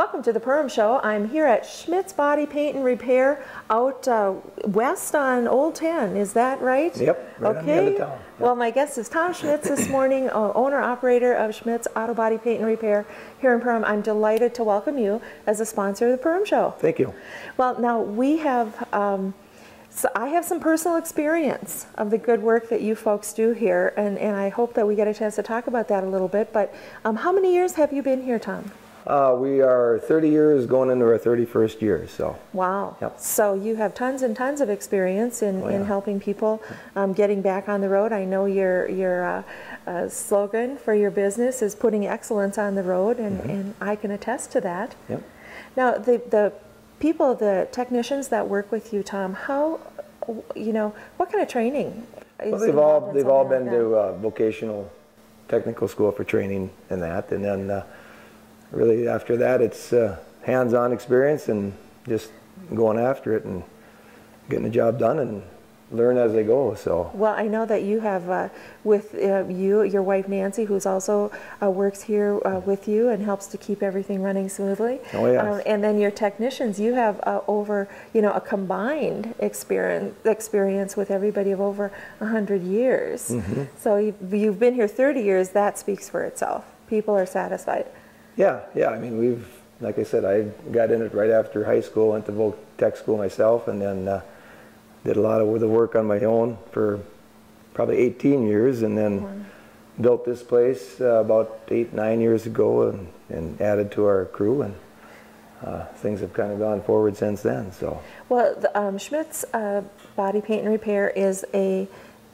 Welcome to the Perham Show. I'm here at Schmitz Body Paint and Repair out west on Old 10. Is that right? Yep, right on the end of town. Yep. Well, my guest is Tom Schmitz this morning, owner-operator of Schmitz Auto Body Paint and Repair here in Perham. I'm delighted to welcome you as a sponsor of the Perham Show. Thank you. Well, now we have, so I have some personal experience of the good work that you folks do here, and I hope that we get a chance to talk about that a little bit. But how many years have you been here, Tom? We are 30 years going into our 31st year, so. Wow. Yep. So you have tons and tons of experience in helping people getting back on the road. I know your slogan for your business is putting excellence on the road, and I can attest to that. Yep. Now, the people, the technicians that work with you, Tom, how, what kind of training is Well, they've all been to vocational technical school for training and that, and then really after that it's hands-on experience and just going after it and getting the job done and learn as they go. So well, I know that you have with your wife Nancy, who's also works here with you and helps to keep everything running smoothly. Oh yes. And then your technicians, you have over a combined experience with everybody of over 100 years. So you've been here 30 years. That speaks for itself. People are satisfied. Yeah. I mean, like I said, I got in it right after high school, went to Voc Tech school myself, and then did a lot of the work on my own for probably 18 years, and then built this place about 8-9 years ago, and added to our crew, and things have kind of gone forward since then. So well, the, Schmitz Body Paint and Repair is a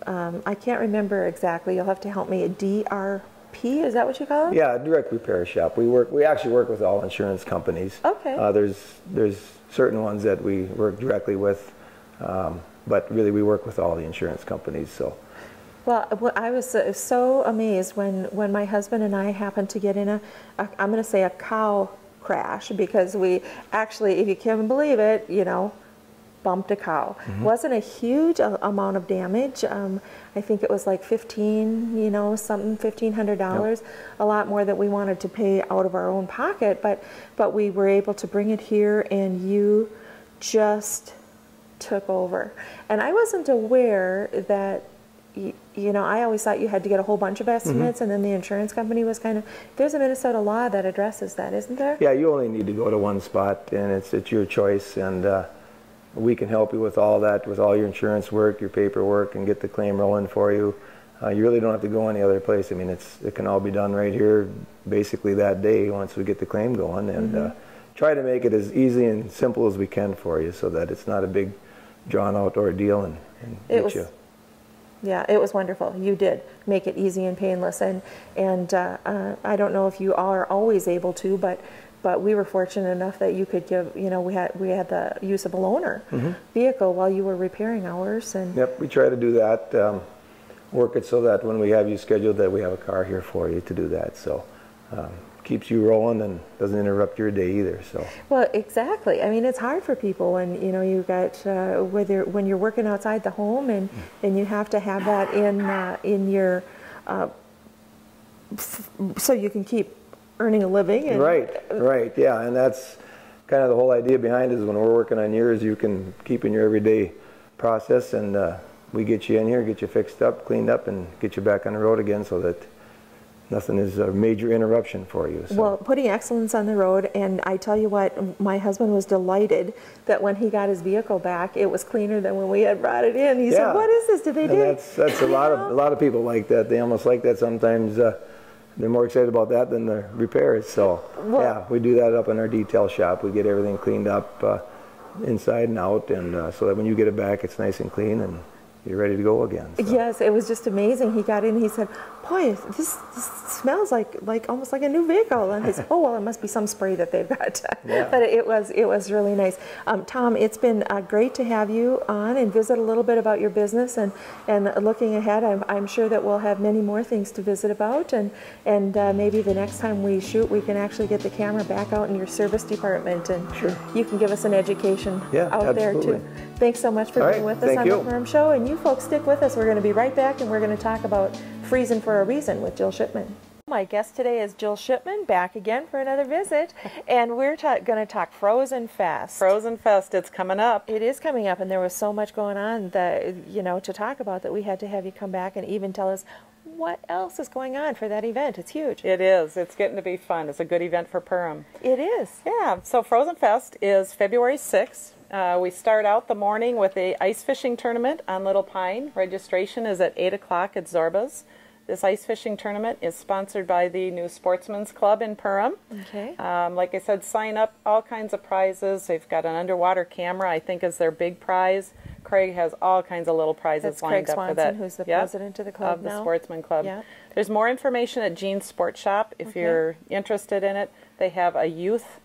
I can't remember exactly. You'll have to help me. A DRP, is that what you call it? Yeah, direct repair shop. We actually work with all insurance companies. Okay. There's certain ones that we work directly with, but really we work with all the insurance companies. So. Well, I was so amazed when my husband and I happened to get in I'm going to say a cow crash, because we actually, if you can believe it, bumped a cow. Wasn't a huge amount of damage. I think it was like $1,500, Yep. a lot more that we wanted to pay out of our own pocket, but we were able to bring it here, and you just took over. And I wasn't aware that, I always thought you had to get a whole bunch of estimates, and then the insurance company was kind of, there's a Minnesota law that addresses that, isn't there? Yeah, you only need to go to one spot, and it's your choice, and we can help you with all that, with all your insurance work, your paperwork, and get the claim rolling for you. You really don't have to go any other place. I mean, it can all be done right here basically that day once we get the claim going, and try to make it as easy and simple as we can for you, so that it's not a big drawn-out ordeal, and get you. Yeah, it was wonderful. You did make it easy and painless, and I don't know if you are always able to, but we were fortunate enough that you could give, we had the use of a loaner vehicle while you were repairing ours. And yep, we try to do that, work it so that when we have you scheduled, that we have a car here for you to do that. So keeps you rolling and doesn't interrupt your day either. So well, exactly. I mean, it's hard for people when you got when you're working outside the home, and you have to have that in your so you can keep earning a living. And right, yeah, and that's kind of the whole idea behind it, is when we're working on yours, you can keep in your everyday process, and we get you in here, get you fixed up, cleaned up, and get you back on the road again, so that nothing is a major interruption for you. So. Well, putting excellence on the road, and I tell you what, my husband was delighted that when he got his vehicle back, it was cleaner than when we had brought it in. He said, "What is this? Did they do?" That's a lot of people like that. They almost like that sometimes. They're more excited about that than the repairs. So yeah, we do that up in our detail shop. We get everything cleaned up inside and out, and so that when you get it back, it's nice and clean, and you're ready to go again. So. Yes, it was just amazing. He got in, he said, "Boy, this smells like almost like a new vehicle." And he said, "Oh, well, it must be some spray that they've got." Yeah. But it was really nice. Tom, it's been great to have you on and visit a little bit about your business, and looking ahead, I'm sure that we'll have many more things to visit about, and maybe the next time we shoot, we can actually get the camera back out in your service department, and you can give us an education out there too. Thanks so much for being with us on the Perham Show, and you folks stick with us. We're going to be right back, and we're going to talk about freezing for a reason with Jill Shipman. My guest today is Jill Shipman, back again for another visit, and we're going to talk Frozen Fest. Frozen Fest, it's coming up. It is coming up, and there was so much going on that, to talk about that we had to have you come back and even tell us what else is going on for that event. It's huge. It is. It's getting to be fun. It's a good event for Perham. It is. Yeah, so Frozen Fest is February 6th. We start out the morning with a ice fishing tournament on Little Pine. Registration is at 8 o'clock at Zorba's. This ice fishing tournament is sponsored by the new Sportsman's Club in Perham. Okay. Like I said, sign up, all kinds of prizes. They've got an underwater camera, I think, is their big prize. Craig has all kinds of little prizes lined up for that. Who's the president of the club now? Of the Sportsman Club. Yeah. There's more information at Jean's Sport Shop if you're interested in it. They have a youth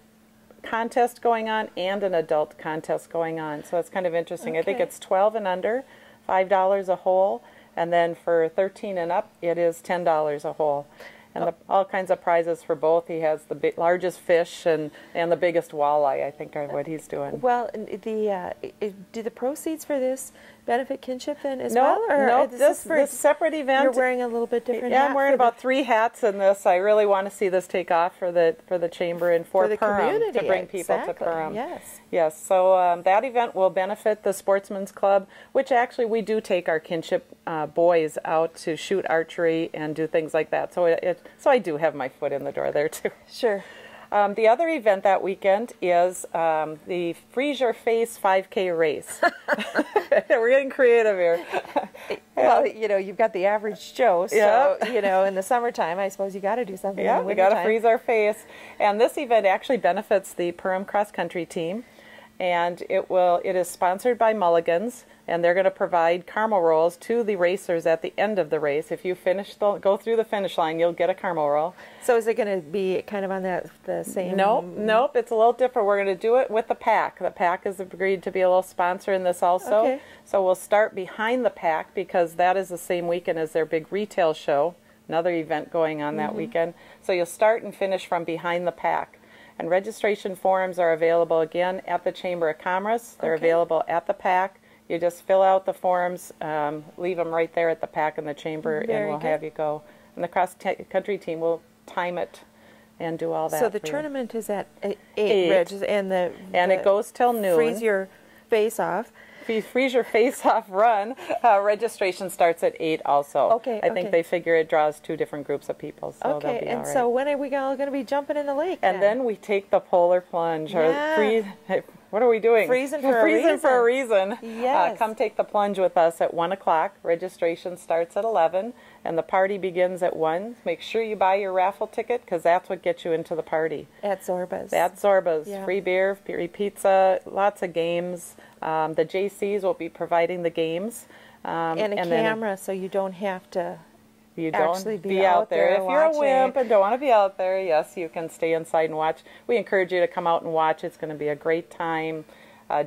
contest going on and an adult contest going on. So it's kind of interesting. I think it's 12 and under, $5 a hole. And then for 13 and up, it is $10 a hole. And all kinds of prizes for both. He has the largest fish and the biggest walleye, I think, are what he's doing. Well, do the proceeds for this benefit kinship then as well? No, this separate event. You're wearing a little bit different hat. Yeah, I'm wearing about 3 hats in this. I really want to see this take off for the chamber and for the Perham, community, to bring people to Perham. Yes. Yes, so that event will benefit the Sportsman's Club, which actually we do take our kinship boys out to shoot archery and do things like that. So so I do have my foot in the door there too. Sure. The other event that weekend is the Freeze Your Face 5K race. We're getting creative here. Well, you've got the average Joe, so, in the summertime, I suppose you got to do something. Yeah, in the we got to wintertime. freeze our face. And this event actually benefits the Perham cross country team. And it is sponsored by Mulligan's, and they're going to provide caramel rolls to the racers at the end of the race. If you go through the finish line, you'll get a caramel roll. So is it going to be kind of on the same? Nope. It's a little different. We're going to do it with the pack. The pack has agreed to be a little sponsor in this also. Okay. So we'll start behind the pack because that is the same weekend as their big retail show, another event going on that weekend. So you'll start and finish from behind the pack. And registration forms are available again at the Chamber of Commerce. They're available at the PAC. You just fill out the forms, leave them right there at the PAC in the Chamber, and we'll have you go. And the cross-country team will time it and do all that. So the tournament is at 8, and it goes till noon. Freeze your face off. Freeze Your Face Off run. Registration starts at 8 also. Okay. I think they figure it draws 2 different groups of people, so they'll be all right. So when are we all going to be jumping in the lake? And then we take the polar plunge. What are we doing? Freezing for a reason. Yes. Come take the plunge with us at 1 o'clock. Registration starts at 11, and the party begins at 1. Make sure you buy your raffle ticket, because that's what gets you into the party. At Zorba's. At Zorba's. Yeah. Free beer, free pizza, lots of games. The JCs will be providing the games. And a camera, so you don't have to actually be out there. If you're a watching. wimp and don't want to be out there, yes, you can stay inside and watch. We encourage you to come out and watch. It's going to be a great time.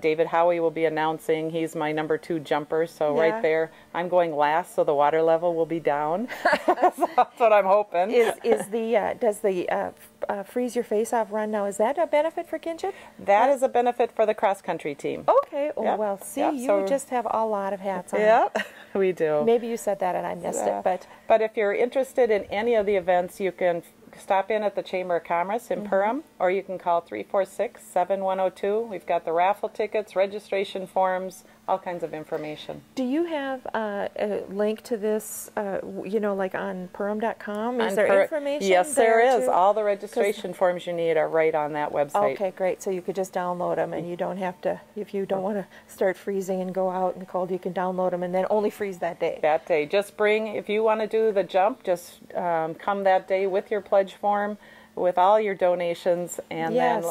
David Howie will be announcing. He's my number 2 jumper, so right there, I'm going last, so the water level will be down. So that's what I'm hoping. Does the Freeze Your Face Off run now, is that a benefit for kinship? That is a benefit for the cross-country team. Okay. Oh, well, see, you just have a lot of hats on. Yep, we do. Maybe you said that and I missed it. But if you're interested in any of the events, you can stop in at the Chamber of Commerce in Perham, or you can call 346-7102. We've got the raffle tickets, registration forms, all kinds of information. Do you have a link to this, like on perham.com? Is there information? Yes, there is. All the registration forms you need are right on that website. Okay, great. So you could just download them, and you don't have to, if you don't want to start freezing and go out in the cold, you can download them and then only freeze that day. That day. Just bring, if you want to do the jump, just come that day with your pledge form, with all your donations, and then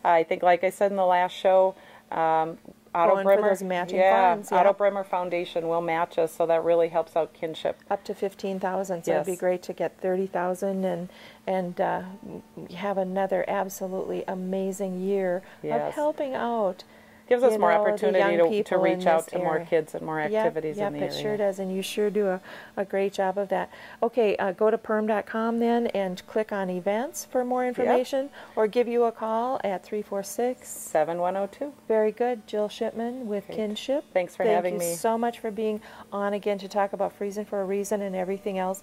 I think, like I said in the last show, Otto Bremer Foundation will match us, so that really helps out kinship. Up to $15,000, so it'd be great to get $30,000 and have another absolutely amazing year of helping out. Gives us more opportunity to reach out to more kids and more activities in the area. It sure does, and you sure do a great job of that. Okay, go to perham.com then and click on events for more information, or give you a call at 346-7102. Very good. Jill Shipman with Kinship. Thanks for having me. Thank you so much for being on again to talk about Freezing for a Reason and everything else.